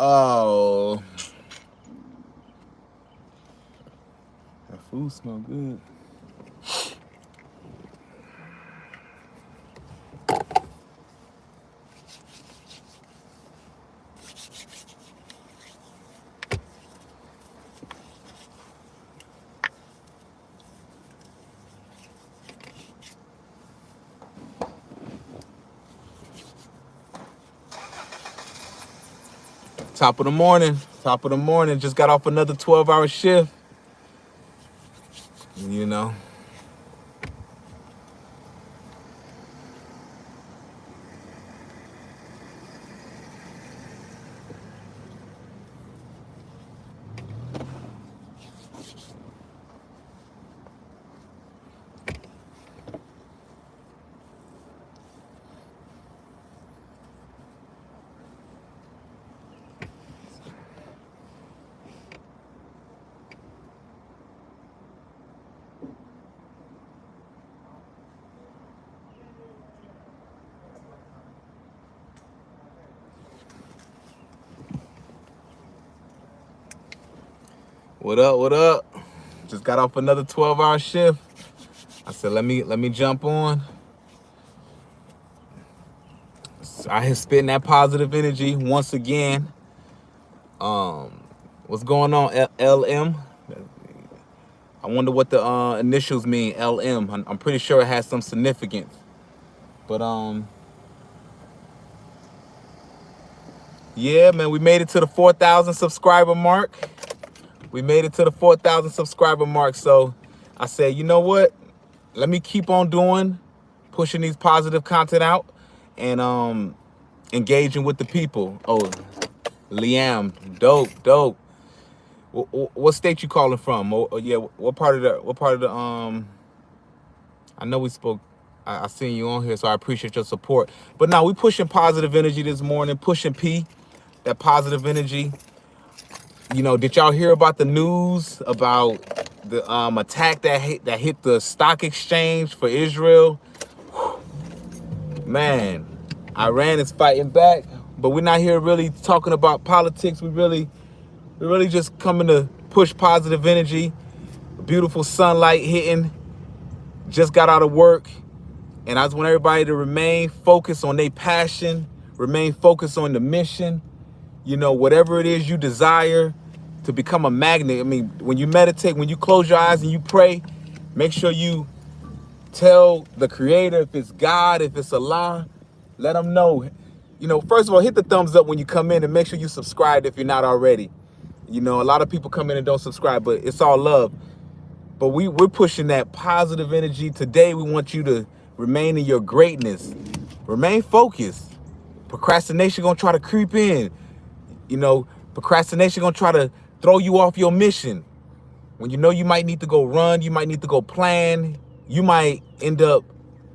Oh, that food smell good. Top of the morning. Top of the morning. Just got off another 12-hour shift. You know. What up? What up? Just got off another 12-hour shift. I said, let me jump on. I have spitting that positive energy once again. What's going on, LM? I wonder what the initials mean, LM. I'm pretty sure it has some significance. But yeah, man, we made it to the 4,000 subscriber mark. We made it to the 4,000 subscriber mark. So I said, you know what? Let me keep on pushing these positive content out and engaging with the people. Oh, Liam, dope. What state you calling from? Yeah, what part of the I know we spoke. I seen you on here, so I appreciate your support. But now we pushing positive energy this morning, pushing P, that positive energy. You know, did y'all hear about the news about the attack that hit the stock exchange for Israel? Man, Iran is fighting back, but we're not here really talking about politics. We really just coming to push positive energy. Beautiful sunlight hitting. Just got out of work, and I just want everybody to remain focused on their passion, remain focused on the mission. You know, whatever it is you desire to become a magnet. I mean, when you meditate, when you close your eyes and you pray, make sure you tell the creator, if it's God, if it's Allah, let them know. You know, first of all, hit the thumbs up when you come in and make sure you subscribe if you're not already. You know, a lot of people come in and don't subscribe, but it's all love. But we're pushing that positive energy. Today, we want you to remain in your greatness. Remain focused. Procrastination gonna try to creep in. You know, procrastination gonna try to throw you off your mission. When you know you might need to go run, you might need to go plan, you might end up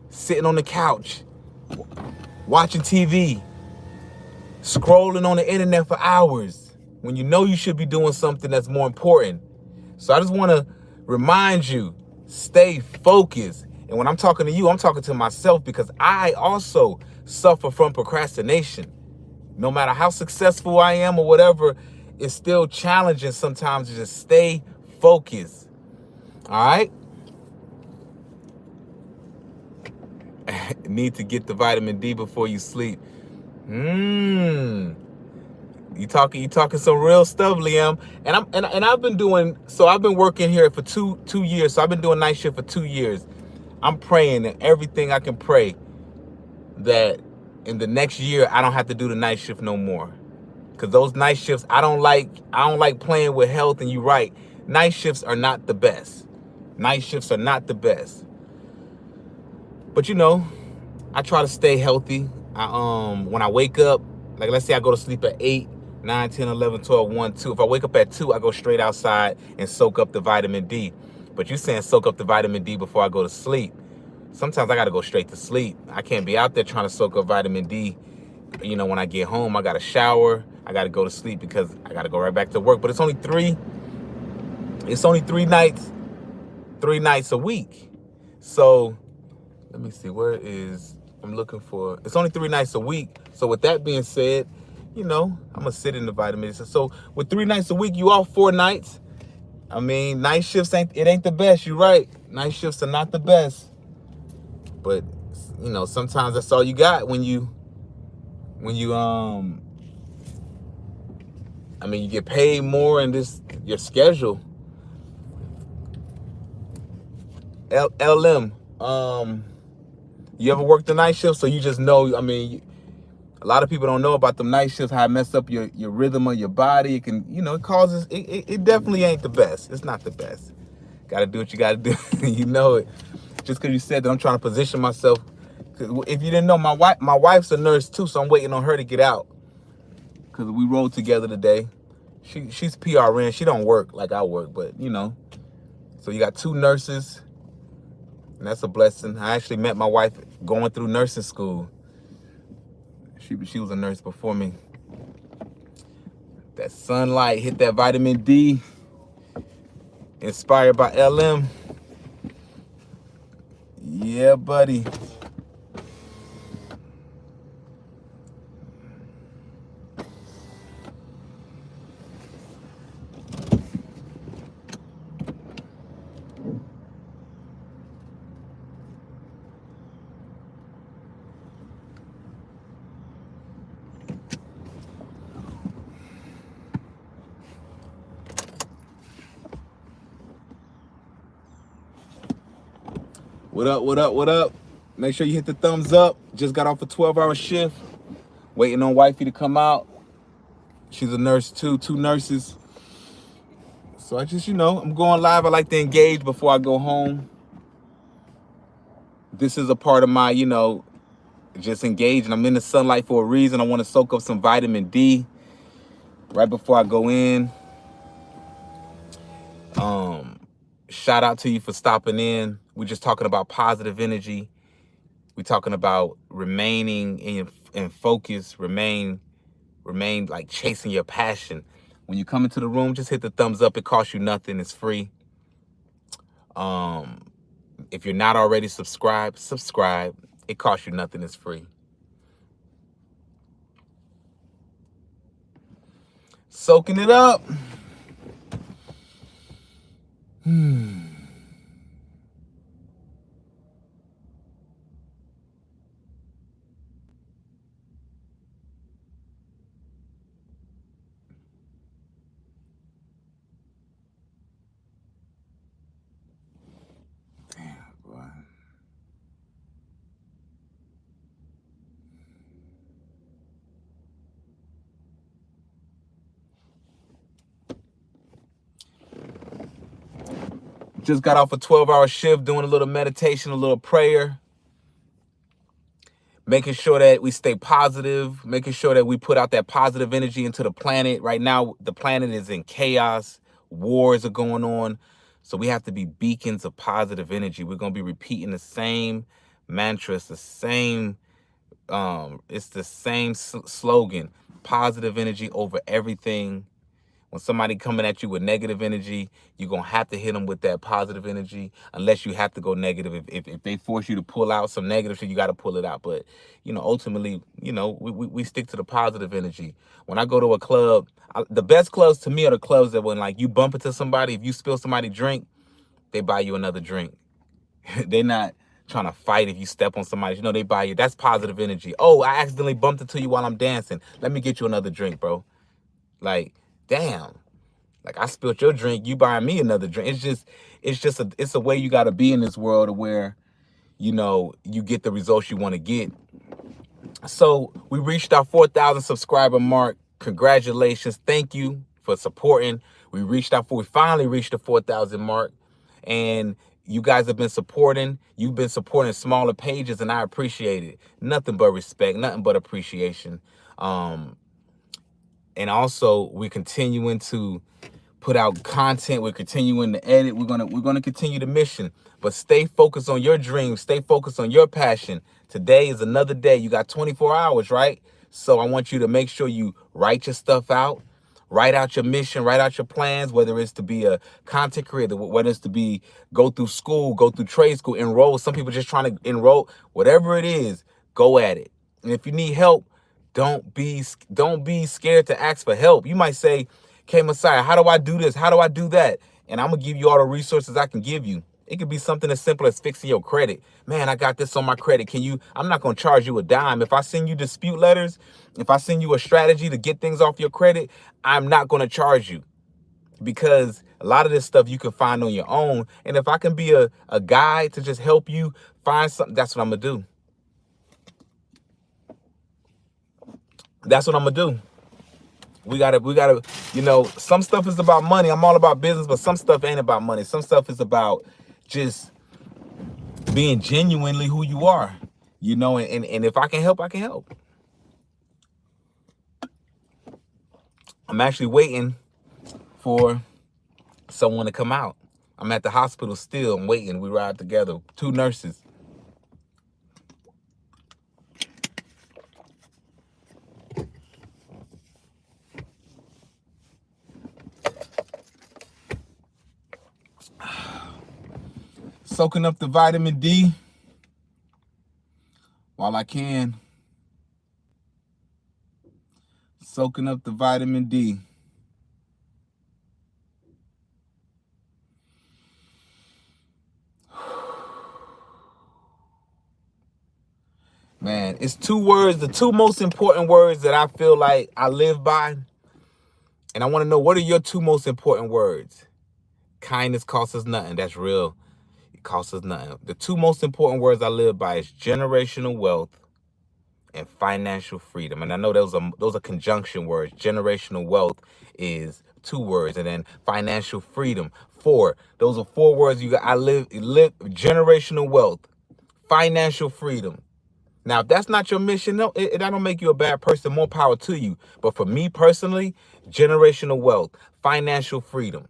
sitting on the couch, watching TV, scrolling on the internet for hours, when you know you should be doing something that's more important. So I just want to remind you, stay focused. And when I'm talking to you, I'm talking to myself, because I also suffer from procrastination. No matter how successful I am or whatever, it's still challenging sometimes to just stay focused. All right? Need to get the vitamin D before you sleep. You talking some real stuff, Liam. And I've been doing, so I've been working here for two years. So I've been doing night shift for 2 years. I'm praying that everything I can pray that in the next year I don't have to do the night shift no more. Cause those night shifts, I don't like playing with health. And you're right, night shifts are not the best. Night shifts are not the best. But you know, I try to stay healthy. When I wake up, like let's say I go to sleep at 8, 9, 10, 11, 12, 1, 2. If I wake up at 2, I go straight outside and soak up the vitamin D. But you saying soak up the vitamin D before I go to sleep. Sometimes I got to go straight to sleep. I can't be out there trying to soak up vitamin D. You know, when I get home, I got to shower. I got to go to sleep because I got to go right back to work. But it's only three nights a week. So let me see, I'm looking for, it's only 3 nights a week. So with that being said, I'm gonna sit in the vitamins. So with 3 nights a week, you off 4 nights. I mean, night shifts ain't the best. You're right. Night shifts are not the best. But sometimes that's all you got when you you get paid more in your schedule. LM, you ever worked the night shift? So you just know. I mean, a lot of people don't know about the night shifts, how it mess up your rhythm of your body. It can, it causes, it definitely ain't the best. It's not the best. Got to do what you got to do. You know it. Just because you said that, I'm trying to position myself. Cause if you didn't know, my wife's a nurse too, so I'm waiting on her to get out. Cause we rode together today. She's PRN. She don't work like I work, but So you got 2 nurses, and that's a blessing. I actually met my wife going through nursing school. She was a nurse before me. That sunlight hit that vitamin D. Inspired by LM. Yeah, buddy. What up, what up, what up? Make sure you hit the thumbs up. Just got off a 12-hour shift. Waiting on wifey to come out. She's a nurse too, 2 nurses. So I just, I'm going live. I like to engage before I go home. This is a part of my, just engaging. I'm in the sunlight for a reason. I want to soak up some vitamin D right before I go in. Shout out to you for stopping in. We're just talking about positive energy. We're talking about remaining in focus, remain like chasing your passion. When you come into the room, just hit the thumbs up. It costs you nothing. It's free. If you're not already subscribed, subscribe. It costs you nothing. It's free. Soaking it up. Just got off a 12-hour shift, doing a little meditation, a little prayer, making sure that we stay positive, making sure that we put out that positive energy into the planet. Right now, the planet is in chaos. Wars are going on. So we have to be beacons of positive energy. We're going to be repeating the same mantra. It's the same, slogan, positive energy over everything. When somebody coming at you with negative energy, you're going to have to hit them with that positive energy, unless you have to go negative. If they force you to pull out some negative shit, you got to pull it out. But, ultimately, we stick to the positive energy. When I go to a club, the best clubs to me are the clubs that when, like, you bump into somebody, if you spill somebody's drink, they buy you another drink. They're not trying to fight if you step on somebody. They buy you. That's positive energy. Oh, I accidentally bumped into you while I'm dancing. Let me get you another drink, bro. Like, damn, like I spilled your drink, you buying me another drink. It's a way you got to be in this world where, you get the results you want to get. So we reached our 4,000 subscriber mark. Congratulations. Thank you for supporting. We finally reached the 4,000 mark, and you guys have been supporting. You've been supporting smaller pages, and I appreciate it. Nothing but respect, nothing but appreciation. And also, we're continuing to put out content. We're continuing to edit. We're gonna continue the mission. But stay focused on your dreams. Stay focused on your passion. Today is another day. You got 24 hours, right? So I want you to make sure you write your stuff out. Write out your mission. Write out your plans. Whether it's to be a content creator, whether it's to be go through school, go through trade school, enroll. Some people just trying to enroll. Whatever it is, go at it. And if you need help, Don't be scared to ask for help. You might say, okay, Mossiah, how do I do this? How do I do that? And I'm gonna give you all the resources I can give you. It could be something as simple as fixing your credit. Man, I got this on my credit. I'm not gonna charge you a dime. If I send you dispute letters, if I send you a strategy to get things off your credit, I'm not gonna charge you, because a lot of this stuff you can find on your own. And if I can be a guide to just help you find something, that's what I'm gonna do. That's what I'm gonna do. We gotta, some stuff is about money. I'm all about business, but some stuff ain't about money. Some stuff is about just being genuinely who you are, and if I can help, I can help. I'm actually waiting for someone to come out. I'm at the hospital still. I'm waiting. We ride together. 2 nurses. Soaking up the vitamin D while I can. Soaking up the vitamin D. Man, it's 2 words, the 2 most important words that I feel like I live by. And I want to know, what are your 2 most important words? Kindness costs us nothing. That's real. It costs us nothing. The 2 most important words I live by is generational wealth and financial freedom. And I know those are conjunction words. Generational wealth is 2 words, and then financial freedom 4. Those are 4 words you got. I live generational wealth, financial freedom. Now, if that's not your mission, no, that don't make you a bad person. More power to you. But for me personally, generational wealth, financial freedom.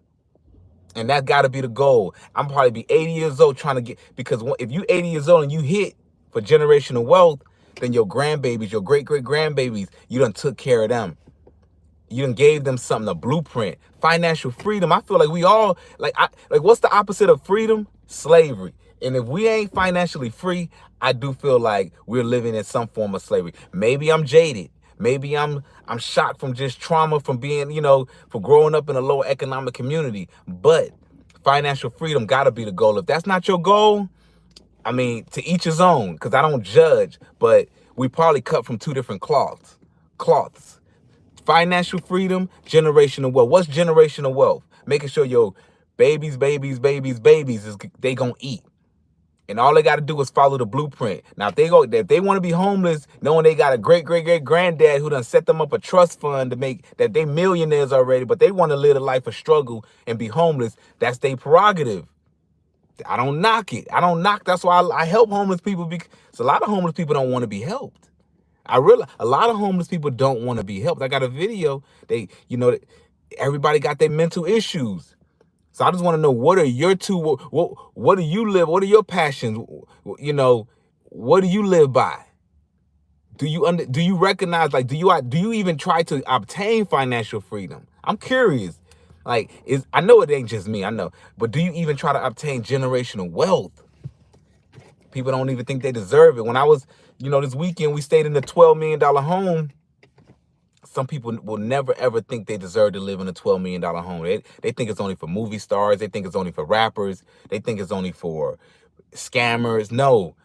And that got to be the goal. I'm probably be 80 years old trying to get, because if you 80 years old and you hit for generational wealth, then your grandbabies, your great-great-grandbabies, you done took care of them. You done gave them something, a blueprint. Financial freedom. I feel like we all, what's the opposite of freedom? Slavery. And if we ain't financially free, I do feel like we're living in some form of slavery. Maybe I'm jaded. Maybe I'm shocked from just trauma from being, for growing up in a low economic community. But financial freedom got to be the goal. If that's not your goal, I mean, to each his own, because I don't judge, but we probably cut from 2 different cloths. Financial freedom, generational wealth. What's generational wealth? Making sure your babies, they gonna eat. And all they got to do is follow the blueprint. Now, if they want to be homeless, knowing they got a great-great-great-granddad who done set them up a trust fund to make that they millionaires already, but they want to live a life of struggle and be homeless, that's their prerogative. I don't knock it. That's why I help homeless people, because a lot of homeless people don't want to be helped. I realize a lot of homeless people don't want to be helped. I got a video. Everybody got their mental issues. So I just want to know, what are your 2, what do you live? What are your passions? What do you live by? Do you recognize, do you even try to obtain financial freedom? I'm curious. I know it ain't just me, I know, but do you even try to obtain generational wealth? People don't even think they deserve it. When I was, this weekend, we stayed in the $12 million home. Some people will never, ever think they deserve to live in a $12 million home. They think it's only for movie stars. They think it's only for rappers. They think it's only for scammers. No,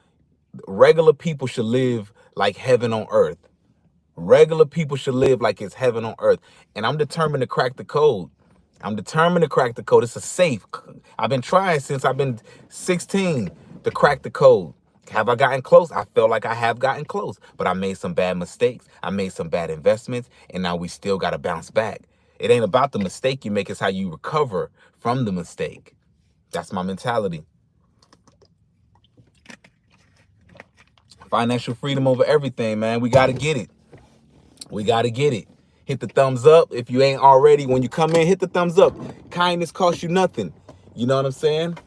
regular people should live like heaven on earth. Regular people should live like it's heaven on earth. And I'm determined to crack the code. It's a safe. I've been trying since I've been 16 to crack the code. Have I gotten close? I felt like I have gotten close, but I made some bad mistakes. I made some bad investments, and now we still got to bounce back. It ain't about the mistake you make, it's how you recover from the mistake. That's my mentality. Financial freedom over everything, man. We got to get it. Hit the thumbs up if you ain't already. When you come in, hit the thumbs up. Kindness costs you nothing. You know what I'm saying?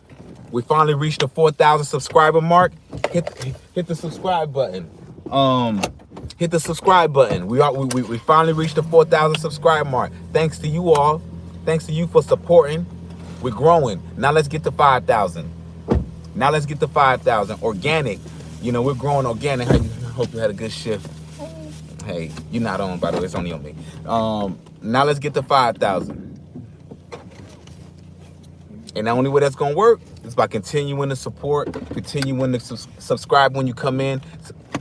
We finally reached the 4,000 subscriber mark. Hit the subscribe button. Hit the subscribe button. We finally reached the 4,000 subscribe mark. Thanks to you all. Thanks to you for supporting. We're growing. Now let's get to 5,000. Organic. We're growing organic. I hope you had a good shift. Hey, you're not on, by the way. It's only on me. Now let's get to 5,000. And the only way that's going to work is by continuing to support, continuing to subscribe when you come in,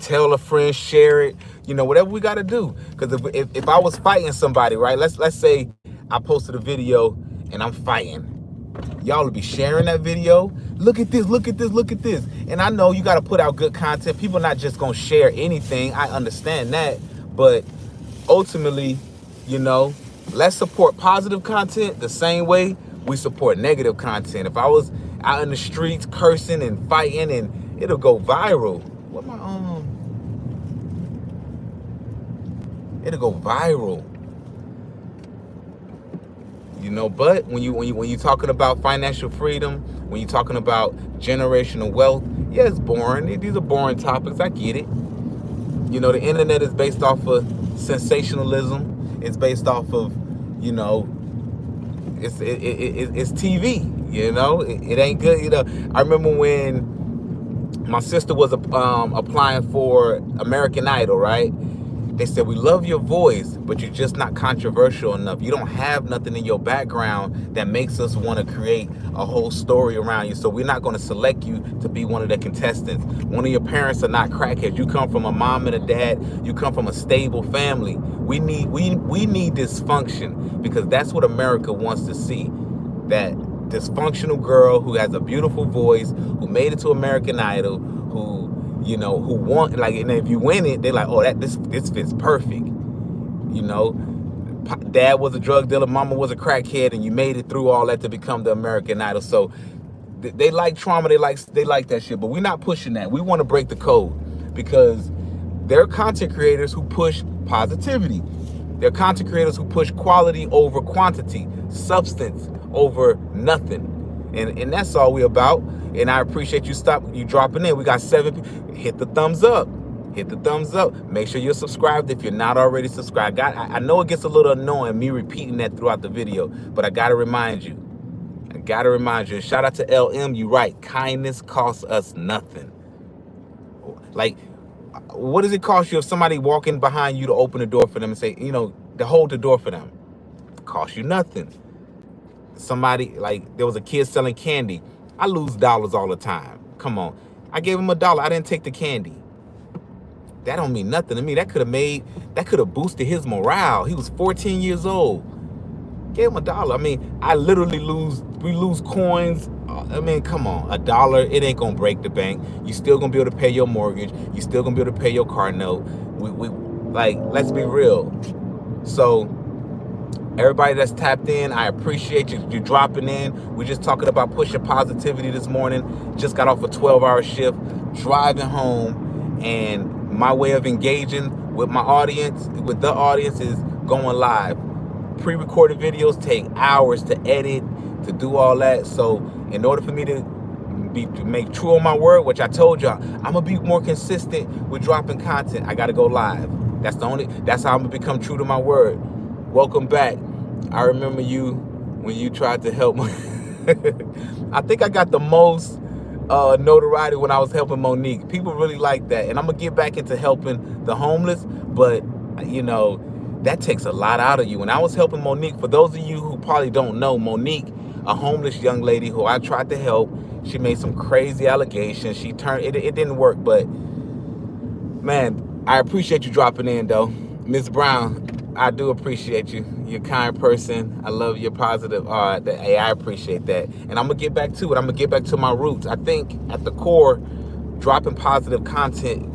tell a friend, share it, whatever we got to do. Because if I was fighting somebody, right, let's say I posted a video and I'm fighting. Y'all will be sharing that video. Look at this, look at this, look at this. And I know you got to put out good content. People are not just going to share anything. I understand that. But ultimately, let's support positive content the same way we support negative content. If I was out in the streets cursing and fighting, and it'll go viral. What my it'll go viral. But when you talking about financial freedom, when you're talking about generational wealth, yeah, it's boring. These are boring topics. I get it. The internet is based off of sensationalism. It's based off of, it's TV. It ain't good. I remember when my sister was applying for American Idol, right? They said, we love your voice, but you're just not controversial enough. You don't have nothing in your background that makes us want to create a whole story around you. So we're not going to select you to be one of the contestants. One of your parents are not crackheads. You come from a mom and a dad. You come from a stable family. We need dysfunction, because that's what America wants to see. That dysfunctional girl who has a beautiful voice, who made it to American Idol, who want, and if you win it, they're like, oh, this fits perfect. Dad was a drug dealer, mama was a crackhead, and you made it through all that to become the American Idol. So they like trauma, they like that shit, but we're not pushing that. We want to break the code, because they're content creators who push positivity. They're content creators who push quality over quantity, substance over nothing. And that's all we about. And I appreciate you dropping in. We got 7 people. Hit the thumbs up. Hit the thumbs up. Make sure you're subscribed if you're not already subscribed. I know it gets a little annoying me repeating that throughout the video, but I got to remind you. And shout out to LM. You right. Kindness costs us nothing. Like, what does it cost you if somebody walking behind you to open the door for them and say, to hold the door for them? It costs you nothing. Somebody, like, there was a kid selling candy. I lose dollars all the time. Come on. I gave him $1. I didn't take the candy. That don't mean nothing to me. That could have boosted his morale. He was 14 years old. Gave him $1. I mean, we lose coins. I mean, come on, $1, it ain't gonna break the bank. You still gonna be able to pay your mortgage. You still gonna be able to pay your car note. Let's be real. So everybody that's tapped in, I appreciate you dropping in. We're just talking about pushing positivity this morning. Just got off a 12-hour shift, driving home, and my way of engaging with my audience, with the audience, is going live. Pre-recorded videos take hours to edit, to do all that. So in order for me to make true on my word, which I told y'all, I'm gonna be more consistent with dropping content. I gotta go live. That's how I'm gonna become true to my word. Welcome back. I remember you when you tried to help me. I think I got the most notoriety when I was helping Monique. People really like that. And I'm gonna get back into helping the homeless, but that takes a lot out of you. When I was helping Monique, for those of you who probably don't know, Monique, a homeless young lady who I tried to help, she made some crazy allegations. It didn't work, but man, I appreciate you dropping in though. Miss Brown, I do appreciate you. You're a kind person. I love your positive art. Hey, I appreciate that. And I'm gonna get back to it. I'm gonna get back to my roots. I think at the core, dropping positive content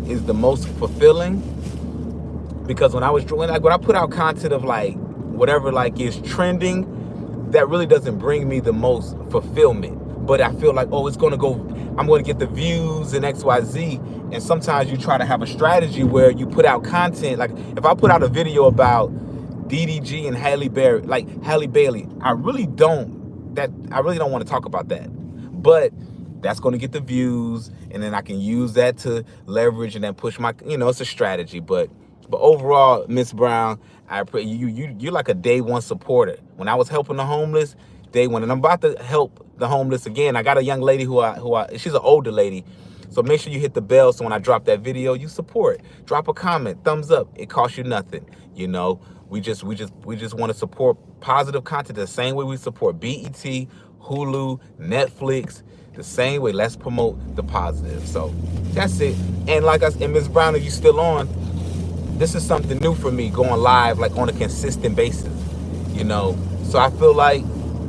is the most fulfilling. Because when I put out content of whatever is trending, that really doesn't bring me the most fulfillment. But I feel like, oh, I'm going to get the views and XYZ. And sometimes you try to have a strategy where you put out content. Like if I put out a video about DDG and Halle Bailey, I really don't want to talk about that. But that's going to get the views, and then I can use that to leverage and then push my, it's a strategy. But overall, Miss Brown, you're like a day one supporter. When I was helping the homeless, day one, and I'm about to help the homeless again. I got a young lady who she's an older lady, So make sure you hit the bell so when I drop that video, you support. Drop a comment, thumbs up. It costs you nothing. You know, we just want to support positive content the same way we support BET, Hulu, Netflix, the same way. Let's promote the positive. So that's it. And like I said, and Ms. Brown, if you still on, this is something new for me, going live like on a consistent basis, you know. So I feel like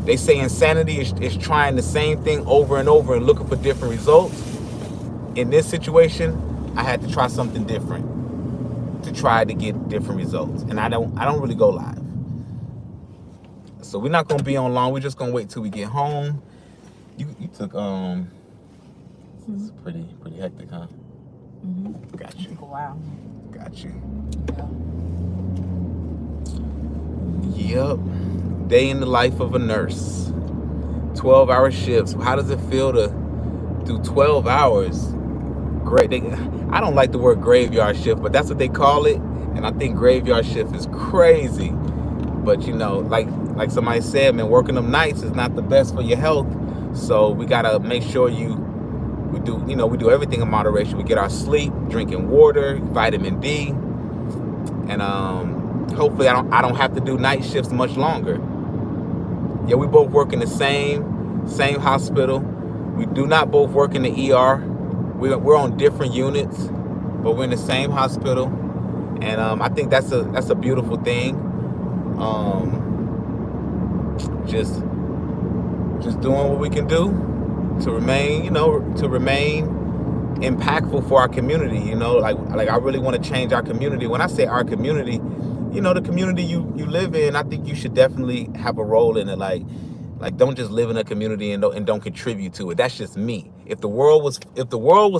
they say insanity is trying the same thing over and over and looking for different results. In this situation, I had to try something different to try to get different results. And I don't really go live. So we're not gonna be on long. We're just gonna wait till we get home. You took it's pretty hectic, huh? Mm-hmm. Got you. It took a while. Got you. Yeah. Yep. Day in the life of a nurse. 12-hour shifts. How does it feel to do 12 hours? Great. I don't like the word graveyard shift, but that's what they call it. And I think graveyard shift is crazy. But you know, like somebody said, man, working them nights is not the best for your health. So we gotta make sure we do everything in moderation. We get our sleep, drinking water, vitamin D, and hopefully I don't have to do night shifts much longer. Yeah, we both work in the same hospital. We do not both work in the ER. We're on different units, but we're in the same hospital, and I think that's a beautiful thing. Just doing what we can do to remain impactful for our community. You know, like I really want to change our community. When I say our community, you know, the community you live in, I think you should definitely have a role in it. Like don't just live in a community and don't contribute to it. That's just me. If the world was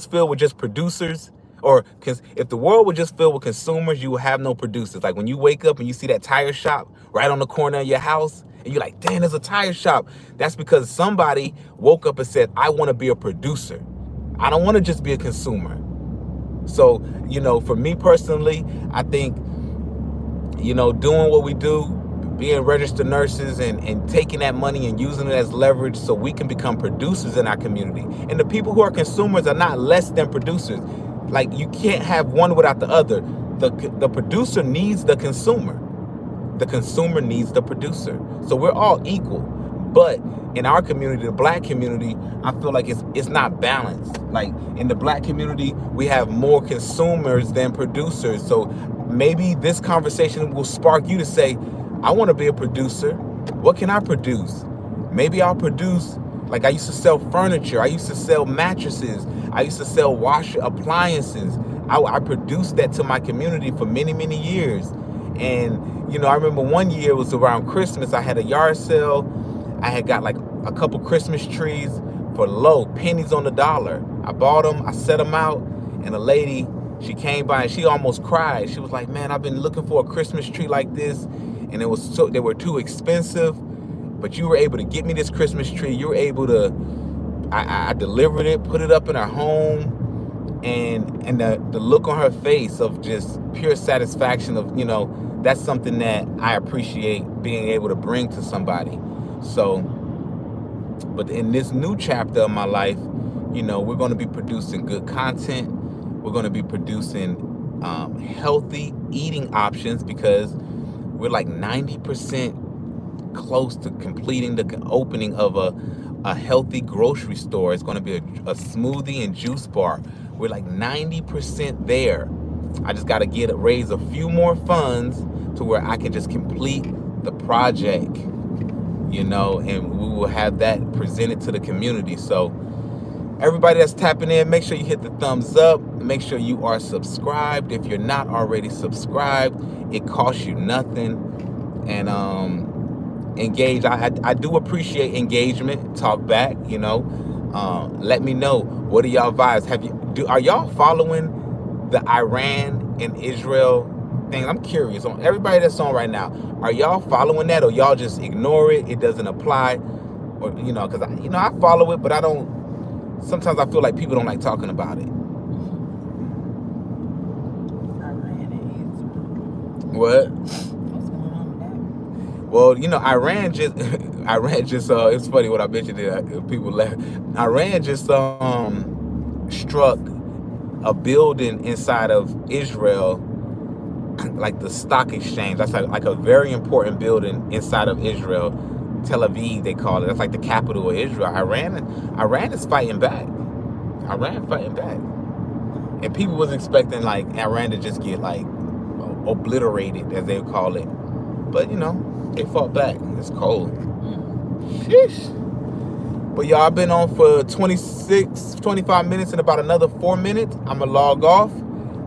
filled with just producers, or if the world was just filled with consumers, you would have no producers. Like when you wake up and you see that tire shop right on the corner of your house, and you're like, dang, there's a tire shop. That's because somebody woke up and said, I want to be a producer. I don't want to just be a consumer. So, you know, for me personally, I think, you know, doing what we do, being registered nurses and taking that money and using it as leverage so we can become producers in our community. And the people who are consumers are not less than producers. Like, you can't have one without the other. The producer needs the consumer. The consumer needs the producer. So we're all equal. But in our community, the black community, I feel like it's not balanced. Like in the black community, we have more consumers than producers. So maybe this conversation will spark you to say, I want to be a producer. What can I produce? Maybe I'll produce, like I used to sell furniture. I used to sell mattresses. I used to sell washer appliances. I produced that to my community for many, many years. And, you know, I remember one year, it was around Christmas. I had a yard sale. I had got like a couple Christmas trees for low, pennies on the dollar. I bought them, I set them out, and a lady, she came by and she almost cried. She was like, man, I've been looking for a Christmas tree like this, and they were too expensive, but you were able to get me this Christmas tree. You were able to, I delivered it, put it up in her home, and the look on her face of just pure satisfaction of, you know, that's something that I appreciate being able to bring to somebody. So, but in this new chapter of my life, you know, we're going to be producing good content. We're going to be producing healthy eating options, because we're like 90% close to completing the opening of a healthy grocery store. It's going to be a smoothie and juice bar. We're like 90% there. I just got to raise a few more funds to where I can just complete the project, you know, and we will have that presented to the community. So everybody that's tapping in, make sure you hit the thumbs up. Make sure you are subscribed. If you're not already subscribed, it costs you nothing. And engage. I do appreciate engagement. Talk back, you know. Let me know, what are y'all vibes? Are y'all following the Iran and Israel thing? I'm curious on everybody that's on right now. Are y'all following that, or y'all just ignore it? It doesn't apply, or you know, because I follow it, but I don't. Sometimes I feel like people don't like talking about it. Iran and Israel. What? What's going on with that? Well, you know, Iran just it's funny what I mentioned there. People laugh. Iran just struck a building inside of Israel, like the stock exchange. That's like a very important building inside of Israel. Tel Aviv, they call it. That's like the capital of Israel. Iran is fighting back. Iran fighting back. And people was expecting like Iran to just get like obliterated, as they call it. But you know, they fought back. It's cold. Sheesh. But y'all, I've been on for 25 minutes and about another 4 minutes. I'm going to log off.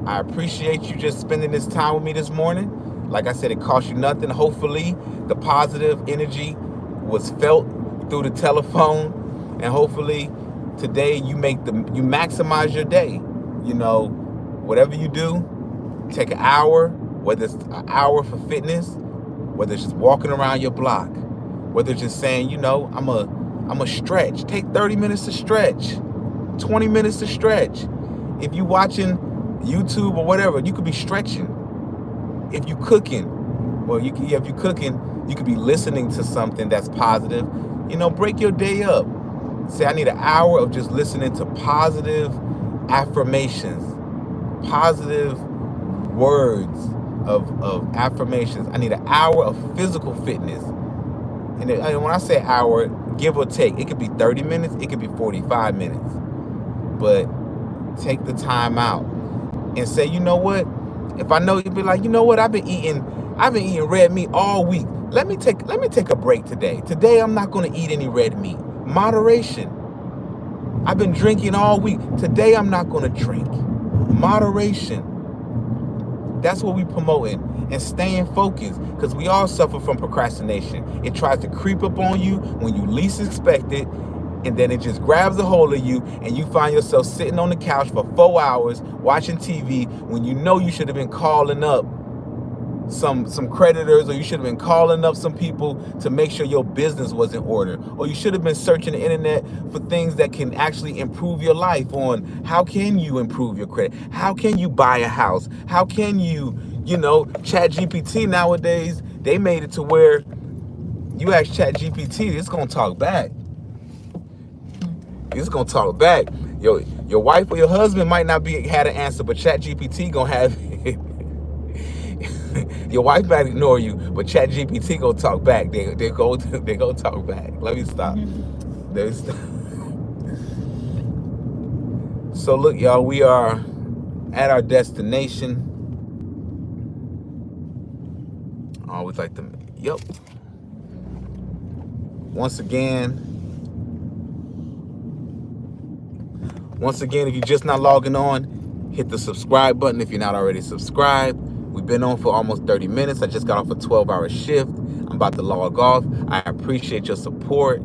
I appreciate you just spending this time with me this morning. Like I said, it cost you nothing. Hopefully, the positive energy was felt through the telephone. And hopefully, today you maximize your day. You know, whatever you do, take an hour, whether it's an hour for fitness, whether it's just walking around your block, whether it's just saying, you know, I'm a stretch. Take 30 minutes to stretch, 20 minutes to stretch. If you watching YouTube or whatever, you could be stretching. If you cooking, well, if you cooking, you could be listening to something that's positive. You know, break your day up. Say, I need an hour of just listening to positive affirmations, positive words of affirmations. I need an hour of physical fitness. And when I say hour, give or take, it could be 30 minutes, it could be 45 minutes. But take the time out and say, you know what? If I know, you'd be like, you know what? I've been eating red meat all week. Let me take a break today. Today I'm not going to eat any red meat. Moderation. I've been drinking all week. Today I'm not going to drink. Moderation. That's what we promoting. And staying focused, because we all suffer from procrastination. It tries to creep up on you when you least expect it, and then it just grabs a hold of you, and you find yourself sitting on the couch for 4 hours watching TV when you know you should have been calling up some creditors, or you should have been calling up some people to make sure your business was in order, or you should have been searching the internet for things that can actually improve your life. On how can you improve your credit, how can you buy a house, how can you ChatGPT nowadays, they made it to where you ask ChatGPT, it's gonna talk back. It's gonna talk back. Your wife or your husband might not had an answer, but ChatGPT gonna have it. Your wife might ignore you, but ChatGPT gonna talk back. They go talk back. Let me stop. So look, y'all, we are at our destination. I always like them. Yep. Once again, if you're just not logging on, hit the subscribe button if you're not already subscribed. We've been on for almost 30 minutes. I just got off a 12-hour shift. I'm about to log off. I appreciate your support.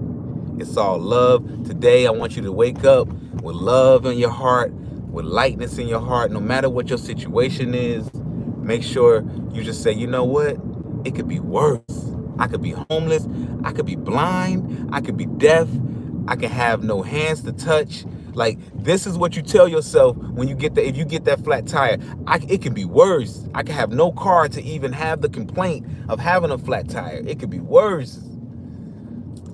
It's all love. Today, I want you to wake up with love in your heart, with lightness in your heart. No matter what your situation is, make sure you just say, you know what? It could be worse. I could be homeless. I could be blind. I could be deaf. I could have no hands to touch. Like, this is what you tell yourself when you get if you get that flat tire. It can be worse. I could have no car to even have the complaint of having a flat tire. It could be worse.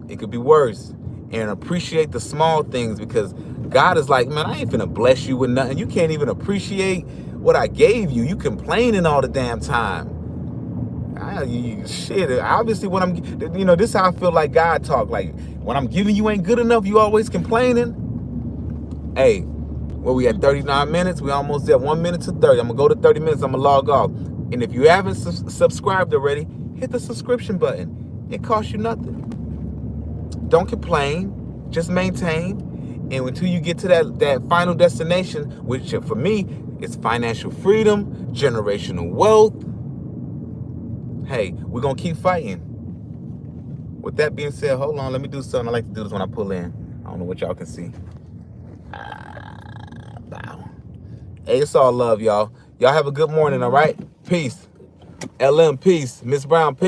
It could be worse. And appreciate the small things, because God is like, man, I ain't finna bless you with nothing. You can't even appreciate what I gave you. You complaining all the damn time. Shit, obviously when I'm, this is how I feel like God talk. Like, when I'm giving you ain't good enough, you always complaining. Hey, well, we at 39 minutes. We almost at 1 minute to 30. I'm gonna go to 30 minutes. I'm gonna log off. And if you haven't subscribed already, hit the subscription button. It costs you nothing. Don't complain. Just maintain. And until you get to that final destination, which for me is financial freedom, generational wealth. Hey, we're gonna keep fighting. With that being said, hold on, let me do something. I like to do this when I pull in. I don't know what y'all can see. Wow. Hey, it's all love, y'all. Y'all have a good morning, all right? Peace. LM, peace. Miss Brown, peace.